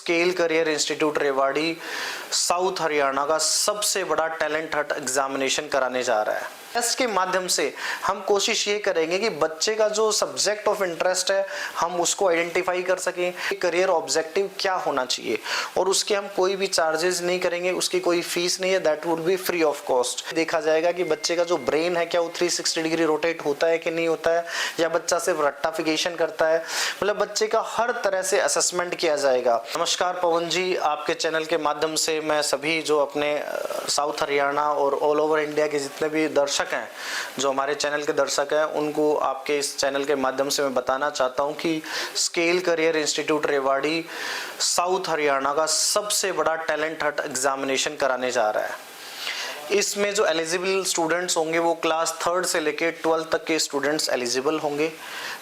Scale career institute Rewari south Haryana का सबसे बड़ा टैलेंट हंट एग्जामिनेशन कराने जा रहा है। टेस्ट के माध्यम से हम कोशिश ये करेंगे कि बच्चे का जो सब्जेक्ट ऑफ इंटरेस्ट है हम उसको आइडेंटिफाई कर सकें, करियर ऑब्जेक्टिव क्या होना चाहिए, और उसके हम कोई भी चार्जेस नहीं करेंगे, उसकी कोई फीस नहीं है, that would be free of cost. देखा जाएगा कि बच्चे का जो ब्रेन है क्या वो 360 डिग्री रोटेट होता है कि नहीं होता है, या बच्चा सिर्फ रट्टाफिकेशन करता है, मतलब बच्चे का हर तरह से असेसमेंट किया जाएगा। नमस्कार पवन जी, आपके चैनल के माध्यम से मैं सभी जो अपने साउथ हरियाणा और ऑल ओवर इंडिया के जितने भी दर्शक हैं, जो हमारे चैनल के दर्शक हैं, उनको आपके इस चैनल के माध्यम से मैं बताना चाहता हूं कि scale career institute Rewari south Haryana का सबसे बड़ा टैलेंट हंट एग्जामिनेशन कराने जा रहा है। इसमें जो एलिजिबल स्टूडेंट्स होंगे वो क्लास 3rd से लेके 12th तक के स्टूडेंट्स एलिजिबल होंगे।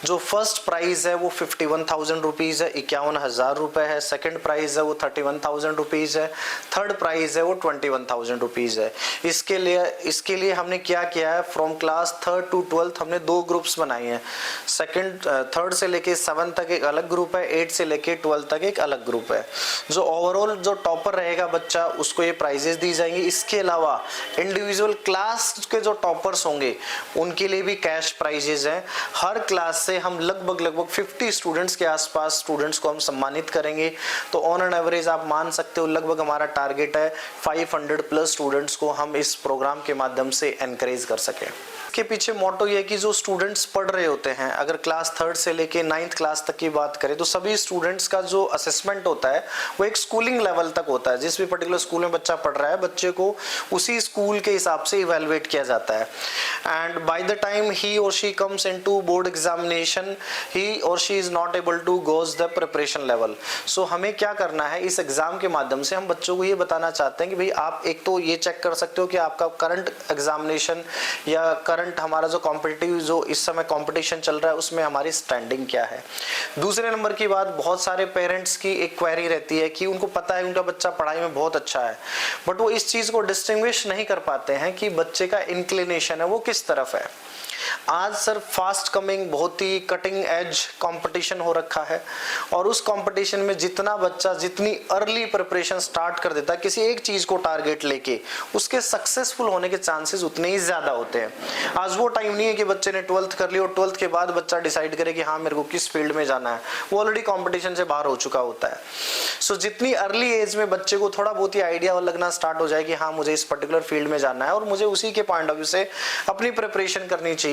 जो फर्स्ट प्राइज़ है वो 51,000 रुपीज़ है, 51,000 रुपये है। सेकंड प्राइज़ है वो 31,000 रुपीज़ है। थर्ड प्राइज़ है वो 21,000 रुपीज़ है। इसके लिए हमने क्या किया है, from class 3rd to 12th हमने 2 ग्रुप्स बनाए हैं। 3rd से लेके 7th तक एक अलग ग्रुप है, 8th से लेके 12th तक एक अलग ग्रुप है। जो ओवरऑल जो टॉपर रहेगा बच्चा उसको ये प्राइजेस दी जाएंगी। इसके अलावा इंडिविजुअल क्लास के जो टॉपर्स होंगे उनके लिए भी कैश प्राइजेस हैं। हर क्लास से हम लगभग 50 स्टूडेंट्स के आसपास स्टूडेंट्स को हम सम्मानित करेंगे। तो ऑन एन एवरेज आप मान सकते हो लगभग हमारा टारगेट है 500 प्लस स्टूडेंट्स को हम इस प्रोग्राम के माध्यम से एनकरेज कर सकें। इसके पीछे मोटो ये है कि जो स्टूडेंट्स पढ़ रहे होते हैं, अगर क्लास 3rd से लेके 9th क्लास तक की बात करें तो सभी स्टूडेंट्स का जो असेसमेंट होता है वो एक स्कूलिंग लेवल तक होता है। जिस भी पर्टिकुलर स्कूल में बच्चा पढ़ रहा है बच्चे को उसी स्कूल के हिसाब से इवेलुएट किया जाता है। And by the time he और she comes into board examination he और she is not able to goes the preparation level. So हमें क्या करना है, इस एग्जाम के माध्यम से हम बच्चों को ये बताना चाहते हैं कि भाई आप एक तो ये चेक कर सकते हो कि आपका करंट एग्जामिनेशन या करंट हमारा जो कॉम्पिटिटिव जो इस समय कंपटीशन चल रहा है उसमें हमारी स्टैंडिंग क्या है। दूसरे नंबर की बात, बहुत सारे पेरेंट्स की एक क्वेरी रहती है कि उनको पता है उनका बच्चा पढ़ाई में बहुत अच्छा है, बट वो इस चीज को डिस्टिंग्विश नहीं कर पाते हैं कि बच्चे का इंक्लिनेशन है वो किस तरफ है। आज सर फास्ट कमिंग बहुत ही कटिंग एज कंपटीशन हो रखा है, और उस कंपटीशन में जितना बच्चा जितनी अर्ली प्रिपरेशन स्टार्ट कर देता है किसी एक चीज को टारगेट लेके, उसके सक्सेसफुल होने के चांसेस उतने ही ज्यादा होते हैं। आज वो टाइम नहीं है कि बच्चे ने 12th कर ली और 12th के बाद बच्चा डिसाइड करे कि हाँ मेरे को किस फील्ड में जाना है, वो ऑलरेडी कॉम्पिटिशन से बाहर हो चुका होता है। सो जितनी अर्ली एज में बच्चे को थोड़ा बहुत ही आइडिया लगना स्टार्ट हो जाए कि हाँ मुझे इस पर्टिकुलर फील्ड में जाना है और मुझे उसी के पॉइंट ऑफ व्यू से अपनी प्रिपरेशन करनी चाहिए,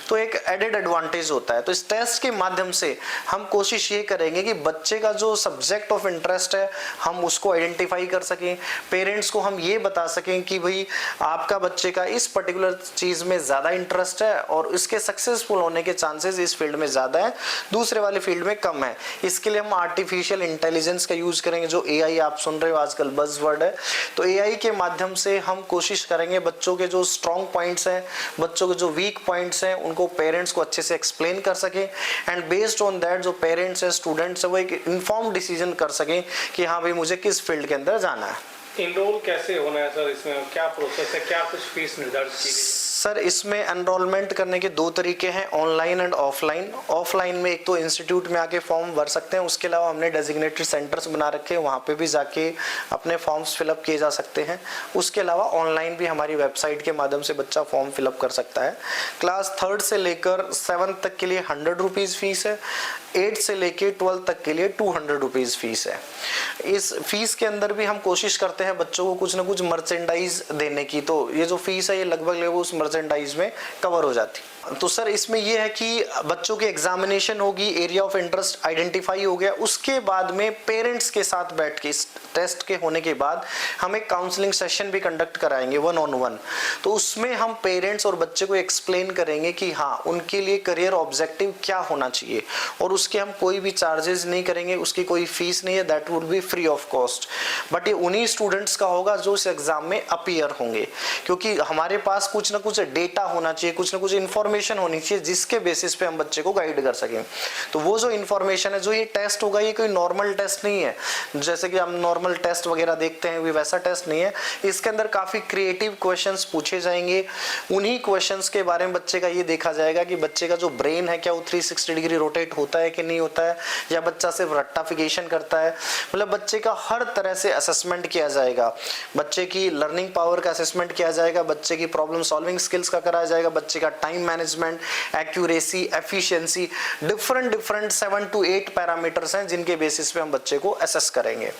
तो एक एडेड एडवांटेज होता है। तो इस टेस्ट के माध्यम से हम कोशिश ये करेंगे कि बच्चे का जो सब्जेक्ट ऑफ इंटरेस्ट है हम उसको आइडेंटिफाई कर सकें, पेरेंट्स को हम ये बता सकें कि भाई आपका बच्चे का इस पर्टिकुलर चीज में ज्यादा इंटरेस्ट है और इसके सक्सेसफुल होने के चांसेस इस फील्ड में ज्यादा है, दूसरे वाले फील्ड में कम है। इसके लिए हम आर्टिफिशियल इंटेलिजेंस का यूज करेंगे, जो एआई आप सुन रहे हो आजकल बज़वर्ड है। तो एआई के माध्यम से हम कोशिश करेंगे बच्चों के जो स्ट्रॉन्ग पॉइंट्स हैं, बच्चों के जो वीक पॉइंट्स हैं उनको पेरेंट्स को अच्छे से एक्सप्लेन कर सके, एंड बेस्ड ऑन दैट जो पेरेंट्स है स्टूडेंट्स है वो एक इन्फॉर्म डिसीजन कर सके कि हाँ भाई मुझे किस फील्ड के अंदर जाना है। इनरोल कैसे होना है सर, इसमें क्या प्रोसेस है, क्या कुछ फीस निर्धारित की गई? सर इसमें एनरोलमेंट करने के 2 तरीके हैं, ऑनलाइन एंड ऑफलाइन। ऑफलाइन में एक तो इंस्टीट्यूट में आके फॉर्म भर सकते हैं, उसके अलावा हमने डेजिग्नेटेड सेंटर्स बना रखे हैं, वहाँ पे भी जाके अपने फॉर्म्स फिलअप किए जा सकते हैं। उसके अलावा ऑनलाइन भी हमारी वेबसाइट के माध्यम से बच्चा फॉर्म फिलअप कर सकता है। क्लास 3rd से लेकर 7th तक के लिए 100 रुपीज़ फीस है, 8th से लेके 12th तक के लिए 200 रुपीज़ फीस है। इस फीस के अंदर भी हम कोशिश करते हैं बच्चों को कुछ ना कुछ मर्चेंडाइज देने की, तो ये जो फीस है ये लगभग उस मर्चेंडाइज में कवर हो जाती। तो सर इसमें यह है कि बच्चों की एग्जामिनेशन होगी, एरिया ऑफ इंटरेस्ट आइडेंटिफाई हो गया, उसके बाद में पेरेंट्स के साथ बैठ के इस टेस्ट के होने के बाद हम एक काउंसलिंग सेशन भी कंडक्ट कराएंगे 1-on-1। तो उसमें हम पेरेंट्स और बच्चे को एक्सप्लेन करेंगे कि हाँ उनके लिए करियर ऑब्जेक्टिव क्या होना चाहिए, और उसके हम कोई भी चार्जेस नहीं करेंगे, उसकी कोई फीस नहीं है, that would be free of cost. But ये उन्हीं स्टूडेंट्स का होगा जो इस एग्जाम में अपीयर होंगे, क्योंकि हमारे पास कुछ ना कुछ डेटा होना चाहिए, कुछ ना कुछ इन्फॉर्मेशन होनी चाहिए जिसके बेसिस पे हम बच्चे को गाइड कर सकें। तो वो जो इन्फॉर्मेशन है, जो ये टेस्ट होगा, ये कोई नॉर्मल टेस्ट नहीं है जैसे कि हम नॉर्मल टेस्ट वगैरह देखते हैं, वैसा टेस्ट नहीं है। इसके अंदर काफी क्रिएटिव क्वेश्चंस पूछे जाएंगे, उन्हीं क्वेश्चंस के बारे में बच्चे का ये देखा जाएगा कि बच्चे का जो ब्रेन है क्या वो 360 डिग्री रोटेट होता है कि नहीं होता है, या बच्चा सिर्फ रट्टाफिकेशन करता है। मतलब बच्चे का हर तरह से असेसमेंट किया जाएगा, बच्चे की लर्निंग पावर का असेसमेंट किया जाएगा, बच्चे की प्रॉब्लम सॉल्विंग स्किल्स का कराया जाएगा, बच्चे का time management, accuracy, efficiency, different 7 to 8 parameters हैं जिनके बेसिस पे हम बच्चे को असेस करेंगे।